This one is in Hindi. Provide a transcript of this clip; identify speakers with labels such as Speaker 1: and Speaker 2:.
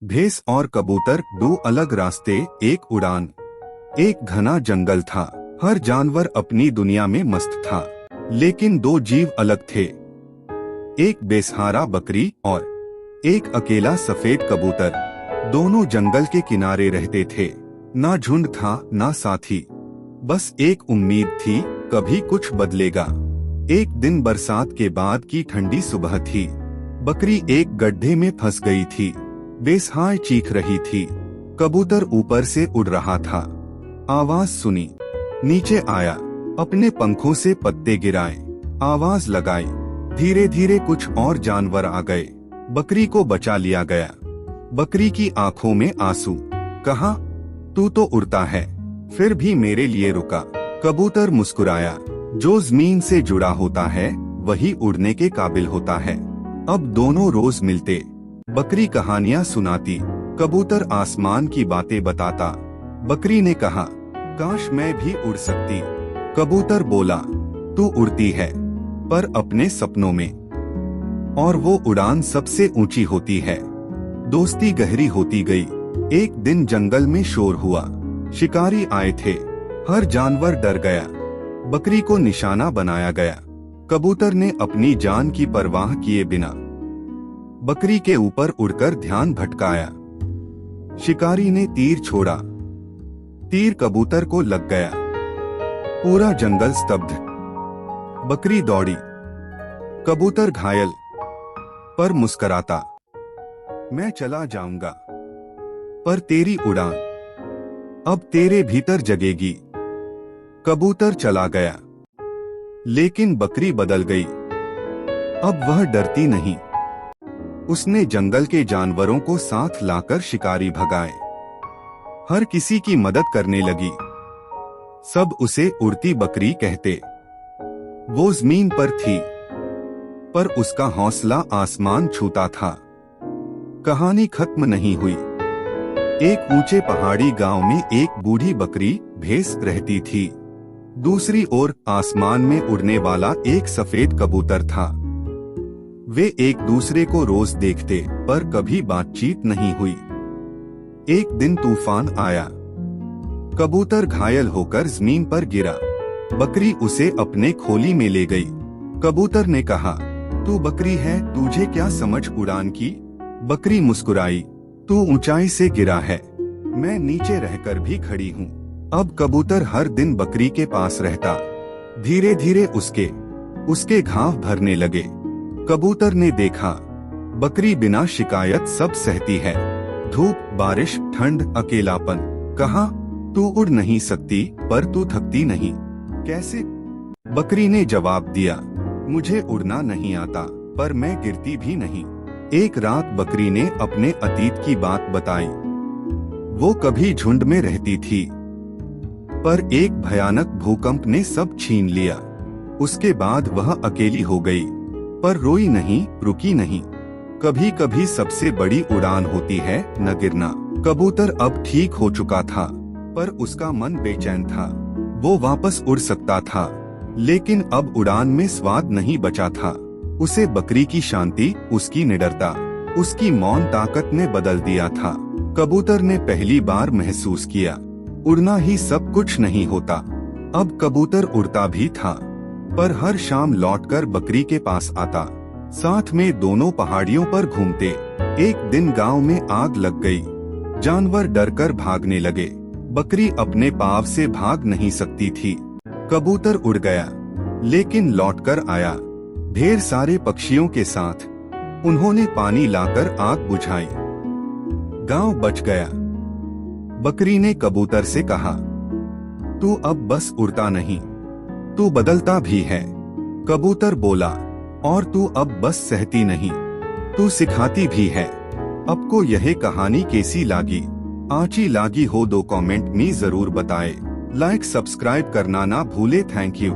Speaker 1: भैंस और कबूतर दो अलग रास्ते, एक उड़ान। एक घना जंगल था, हर जानवर अपनी दुनिया में मस्त था, लेकिन दो जीव अलग थे। एक बेसहारा बकरी और एक अकेला सफेद कबूतर। दोनों जंगल के किनारे रहते थे। ना झुंड था ना साथी, बस एक उम्मीद थी, कभी कुछ बदलेगा। एक दिन बरसात के बाद की ठंडी सुबह थी। बकरी एक गड्ढे में फंस गई थी, बेसहाय चीख रही थी। कबूतर ऊपर से उड़ रहा था। आवाज सुनी, नीचे आया, अपने पंखों से पत्ते गिराए, आवाज लगाई। धीरे धीरे कुछ और जानवर आ गए, बकरी को बचा लिया गया। बकरी की आंखों में आंसू। कहा, तू तो उड़ता है, फिर भी मेरे लिए रुका। कबूतर मुस्कुराया, जो जमीन से जुड़ा होता है वही उड़ने के काबिल होता है। अब दोनों रोज मिलते। बकरी कहानियां सुनाती, कबूतर आसमान की बातें बताता। बकरी ने कहा, काश मैं भी उड़ सकती। कबूतर बोला, तू उड़ती है, पर अपने सपनों में, और वो उड़ान सबसे ऊंची होती है। दोस्ती गहरी होती गई। एक दिन जंगल में शोर हुआ, शिकारी आए थे। हर जानवर डर गया, बकरी को निशाना बनाया गया। कबूतर ने अपनी जान की परवाह किए बिना बकरी के ऊपर उड़कर ध्यान भटकाया। शिकारी ने तीर छोड़ा, तीर कबूतर को लग गया। पूरा जंगल स्तब्ध। बकरी दौड़ी, कबूतर घायल, पर मुस्कराता। मैं चला जाऊंगा, पर तेरी उड़ान अब तेरे भीतर जगेगी। कबूतर चला गया, लेकिन बकरी बदल गई। अब वह डरती नहीं। उसने जंगल के जानवरों को साथ लाकर शिकारी भगाए। हर किसी की मदद करने लगी। सब उसे उड़ती बकरी कहते। वो जमीन पर थी, पर उसका हौसला आसमान छूता था। कहानी खत्म नहीं हुई। एक ऊंचे पहाड़ी गांव में एक बूढ़ी बकरी भैंस रहती थी। दूसरी ओर आसमान में उड़ने वाला एक सफेद कबूतर था। वे एक दूसरे को रोज देखते, पर कभी बातचीत नहीं हुई। एक दिन तूफान आया, कबूतर घायल होकर जमीन पर गिरा। बकरी उसे अपने खोली में ले गई। कबूतर ने कहा, तू बकरी है, तुझे क्या समझ उड़ान की। बकरी मुस्कुराई, तू ऊंचाई से गिरा है, मैं नीचे रहकर भी खड़ी हूँ। अब कबूतर हर दिन बकरी के पास रहता। धीरे धीरे उसके घाव भरने लगे। कबूतर ने देखा, बकरी बिना शिकायत सब सहती है, धूप, बारिश, ठंड, अकेलापन। कहा, तू उड़ नहीं सकती, पर तू थकती नहीं। कैसे? बकरी ने जवाब दिया, मुझे उड़ना नहीं आता, पर मैं गिरती भी नहीं। एक रात बकरी ने अपने अतीत की बात बताई। वो कभी झुंड में रहती थी, पर एक भयानक भूकंप ने सब छीन लिया। उसके बाद वह अकेली हो गई, पर रोई नहीं, रुकी नहीं। कभी कभी सबसे बड़ी उड़ान होती है न गिरना। कबूतर अब ठीक हो चुका था, पर उसका मन बेचैन था। वो वापस उड़ सकता था, लेकिन अब उड़ान में स्वाद नहीं बचा था। उसे बकरी की शांति, उसकी निडरता, उसकी मौन ताकत ने बदल दिया था। कबूतर ने पहली बार महसूस किया, उड़ना ही सब कुछ नहीं होता। अब कबूतर उड़ता भी था, पर हर शाम लौटकर बकरी के पास आता। साथ में दोनों पहाड़ियों पर घूमते। एक दिन गांव में आग लग गई। जानवर डरकर भागने लगे। बकरी अपने पाँव से भाग नहीं सकती थी। कबूतर उड़ गया, लेकिन लौटकर आया ढेर सारे पक्षियों के साथ। उन्होंने पानी लाकर आग बुझाई। गांव बच गया। बकरी ने कबूतर से कहा, तू अब बस उड़ता नहीं, तू बदलता भी है। कबूतर बोला, और तू अब बस सहती नहीं, तू सिखाती भी है। आपको यह कहानी कैसी लगी? अच्छी लगी हो तो कमेंट में जरूर बताएं। लाइक सब्सक्राइब करना ना भूले। Thank you.